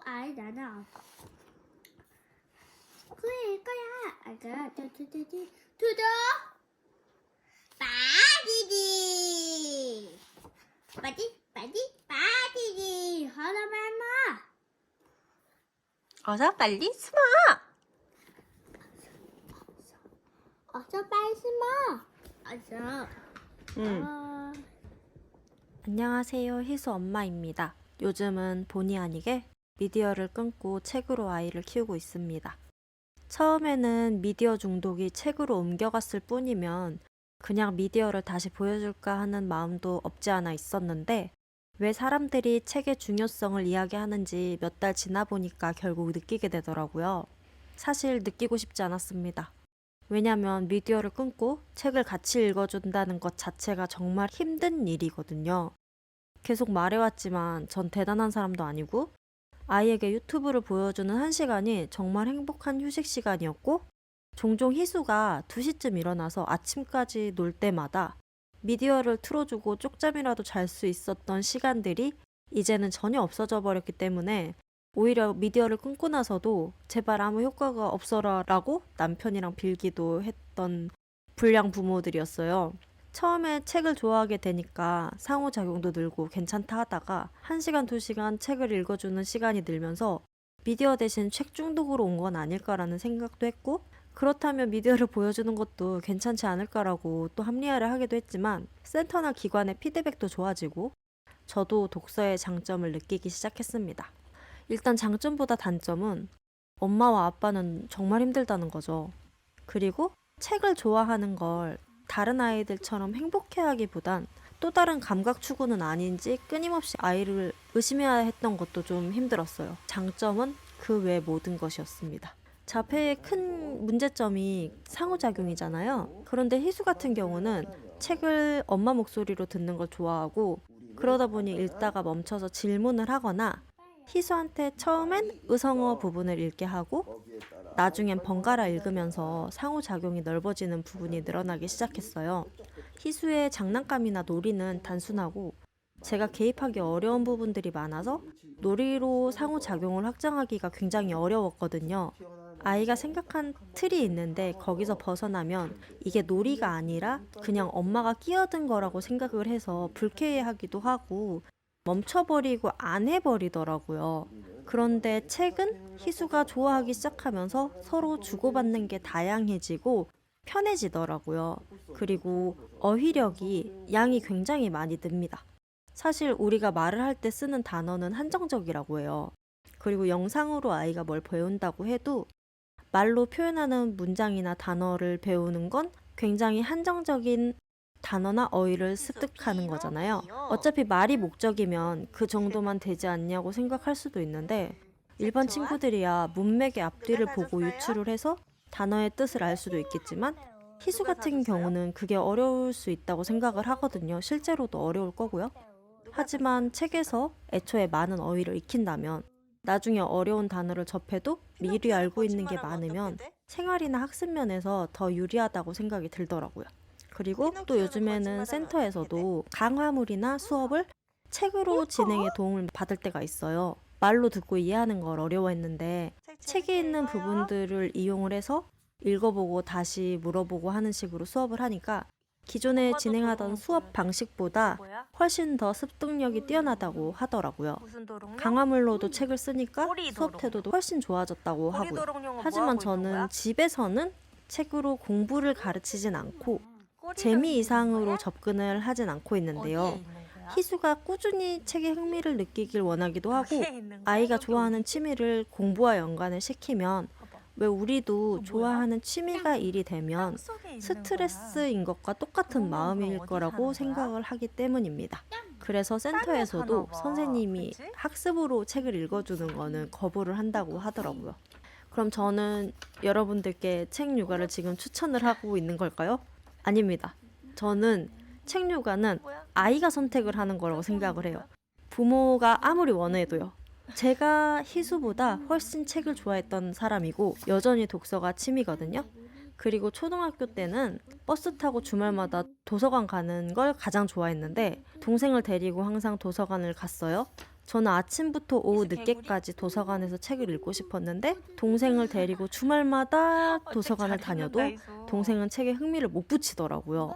아니잖아. 그래 이거야. 아가 두두 빠지지 빠지지 하나만 어서 빨리 숨어. 어서 빨리 숨어. 어서. 안녕하세요. 희수 엄마입니다. 요즘은 본의 아니게 미디어를 끊고 책으로 아이를 키우고 있습니다. 처음에는 미디어 중독이 책으로 옮겨갔을 뿐이면 그냥 미디어를 다시 보여줄까 하는 마음도 없지 않아 있었는데 왜 사람들이 책의 중요성을 이야기하는지 몇 달 지나 보니까 결국 느끼게 되더라고요. 사실 느끼고 싶지 않았습니다. 왜냐면 미디어를 끊고 책을 같이 읽어준다는 것 자체가 정말 힘든 일이거든요. 계속 말해왔지만 전 대단한 사람도 아니고 아이에게 유튜브를 보여주는 1시간이 정말 행복한 휴식 시간이었고 종종 희수가 2시쯤 일어나서 아침까지 놀 때마다 미디어를 틀어주고 쪽잠이라도 잘 수 있었던 시간들이 이제는 전혀 없어져 버렸기 때문에 오히려 미디어를 끊고 나서도 제발 아무 효과가 없어라 라고 남편이랑 빌기도 했던 불량 부모들이었어요. 처음에 책을 좋아하게 되니까 상호작용도 늘고 괜찮다 하다가 1시간, 2시간 책을 읽어주는 시간이 늘면서 미디어 대신 책 중독으로 온 건 아닐까라는 생각도 했고 그렇다면 미디어를 보여주는 것도 괜찮지 않을까라고 또 합리화를 하기도 했지만 센터나 기관의 피드백도 좋아지고 저도 독서의 장점을 느끼기 시작했습니다. 일단 장점보다 단점은 엄마와 아빠는 정말 힘들다는 거죠. 그리고 책을 좋아하는 걸 다른 아이들처럼 행복해하기보단 또 다른 감각 추구는 아닌지 끊임없이 아이를 의심해야 했던 것도 좀 힘들었어요. 장점은 그 외 모든 것이었습니다. 자폐의 큰 문제점이 상호작용이잖아요. 그런데 희수 같은 경우는 책을 엄마 목소리로 듣는 걸 좋아하고 그러다 보니 읽다가 멈춰서 질문을 하거나 희수한테 처음엔 의성어 부분을 읽게 하고 나중엔 번갈아 읽으면서 상호작용이 넓어지는 부분이 늘어나기 시작했어요. 희수의 장난감이나 놀이는 단순하고 제가 개입하기 어려운 부분들이 많아서 놀이로 상호작용을 확장하기가 굉장히 어려웠거든요. 아이가 생각한 틀이 있는데 거기서 벗어나면 이게 놀이가 아니라 그냥 엄마가 끼어든 거라고 생각을 해서 불쾌해하기도 하고 멈춰버리고 안 해버리더라고요. 그런데 책은 희수가 좋아하기 시작하면서 서로 주고받는 게 다양해지고 편해지더라고요. 그리고 어휘력이 양이 굉장히 많이 늡니다. 사실 우리가 말을 할 때 쓰는 단어는 한정적이라고 해요. 그리고 영상으로 아이가 뭘 배운다고 해도 말로 표현하는 문장이나 단어를 배우는 건 굉장히 한정적인 단어나 어휘를 습득하는 거잖아요. 어차피 말이 목적이면 그 정도만 되지 않냐고 생각할 수도 있는데 일반 친구들이야 문맥의 앞뒤를 보고 유추를 해서 단어의 뜻을 알 수도 있겠지만 희수 같은 경우는 그게 어려울 수 있다고 생각을 하거든요. 실제로도 어려울 거고요. 하지만 책에서 애초에 많은 어휘를 익힌다면 나중에 어려운 단어를 접해도 미리 알고 있는 게 많으면 생활이나 학습 면에서 더 유리하다고 생각이 들더라고요. 그리고 또 요즘에는 센터에서도 강화물이나 수업을 책으로 진행에 도움을 받을 때가 있어요. 말로 듣고 이해하는 걸 어려워했는데 책에 있는 부분들을 이용을 해서 읽어보고 다시 물어보고 하는 식으로 수업을 하니까 기존에 진행하던 수업 방식보다 훨씬 더 습득력이 뛰어나다고 하더라고요. 강화물로도 책을 쓰니까 수업 태도도 훨씬 좋아졌다고 하고요. 하지만 저는 집에서는 책으로 공부를 가르치진 않고 재미 이상으로 접근을 하진 않고 있는데요. 희수가 꾸준히 책에 흥미를 느끼길 원하기도 하고 아이가 좋아하는 취미를 공부와 연관을 시키면 왜 우리도 좋아하는 취미가 일이 되면 스트레스인 것과 똑같은 마음일 거라고 생각을 하기 때문입니다. 그래서 센터에서도 선생님이 학습으로 책을 읽어주는 거는 거부를 한다고 하더라고요. 그럼 저는 여러분들께 책 육아를 지금 추천을 하고 있는 걸까요? 아닙니다. 저는 책 육아는 아이가 선택을 하는 거라고 생각을 해요. 부모가 아무리 원해도요. 제가 희수보다 훨씬 책을 좋아했던 사람이고 여전히 독서가 취미거든요. 그리고 초등학교 때는 버스 타고 주말마다 도서관 가는 걸 가장 좋아했는데 동생을 데리고 항상 도서관을 갔어요. 저는 아침부터 오후 늦게까지 도서관에서 책을 읽고 싶었는데 동생을 데리고 주말마다 도서관을 다녀도 동생은 책에 흥미를 못 붙이더라고요.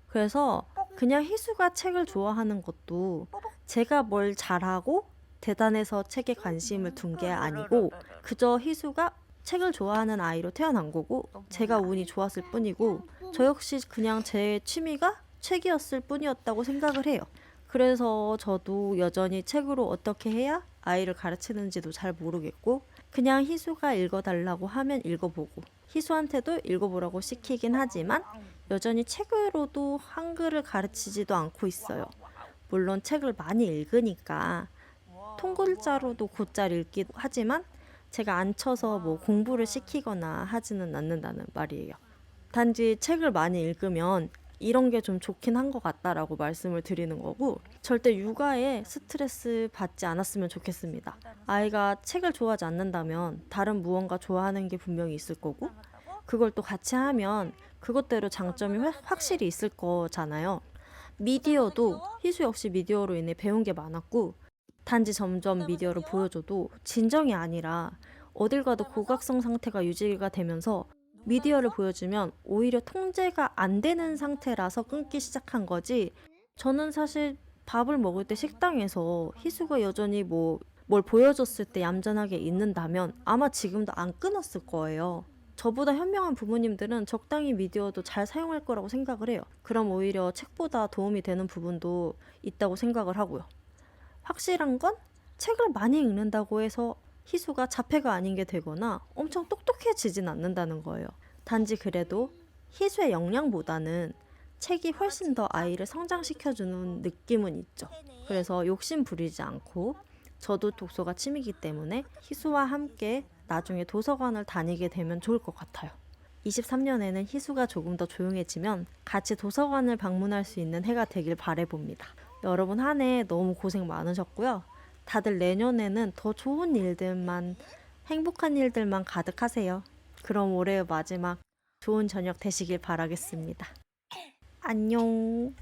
그래서 그냥 희수가 책을 좋아하는 것도 제가 뭘 잘하고 대단해서 책에 관심을 둔 게 아니고 그저 희수가 책을 좋아하는 아이로 태어난 거고 제가 운이 좋았을 뿐이고 저 역시 그냥 제 취미가 책이었을 뿐이었다고 생각을 해요. 그래서 저도 여전히 책으로 어떻게 해야 아이를 가르치는지도 잘 모르겠고 그냥 희수가 읽어달라고 하면 읽어보고 희수한테도 읽어보라고 시키긴 하지만 여전히 책으로도 한글을 가르치지도 않고 있어요. 물론 책을 많이 읽으니까 통글자로도 곧잘 읽기도 하지만 제가 앉혀서 뭐 공부를 시키거나 하지는 않는다는 말이에요. 단지 책을 많이 읽으면 이런 게 좀 좋긴 한 것 같다라고 말씀을 드리는 거고 절대 육아에 스트레스 받지 않았으면 좋겠습니다. 아이가 책을 좋아하지 않는다면 다른 무언가 좋아하는 게 분명히 있을 거고 그걸 또 같이 하면 그것대로 장점이 확실히 있을 거잖아요. 미디어도 희수 역시 미디어로 인해 배운 게 많았고 단지 점점 미디어를 보여줘도 진정이 아니라 어딜 가도 고각성 상태가 유지가 되면서 미디어를 보여주면 오히려 통제가 안 되는 상태라서 끊기 시작한 거지. 저는 사실 밥을 먹을 때 식당에서 희수가 여전히 뭘 보여줬을 때 얌전하게 있는다면 아마 지금도 안 끊었을 거예요. 저보다 현명한 부모님들은 적당히 미디어도 잘 사용할 거라고 생각을 해요. 그럼 오히려 책보다 도움이 되는 부분도 있다고 생각을 하고요. 확실한 건 책을 많이 읽는다고 해서 희수가 자폐가 아닌 게 되거나 엄청 똑똑해지진 않는다는 거예요. 단지 그래도 희수의 역량보다는 책이 훨씬 더 아이를 성장시켜주는 느낌은 있죠. 그래서 욕심 부리지 않고 저도 독서가 취미이기 때문에 희수와 함께 나중에 도서관을 다니게 되면 좋을 것 같아요. 23년에는 희수가 조금 더 조용해지면 같이 도서관을 방문할 수 있는 해가 되길 바라봅니다. 여러분 한 해 너무 고생 많으셨고요. 다들 내년에는 더 좋은 일들만, 행복한 일들만 가득하세요. 그럼 올해의 마지막 좋은 저녁 되시길 바라겠습니다. 안녕.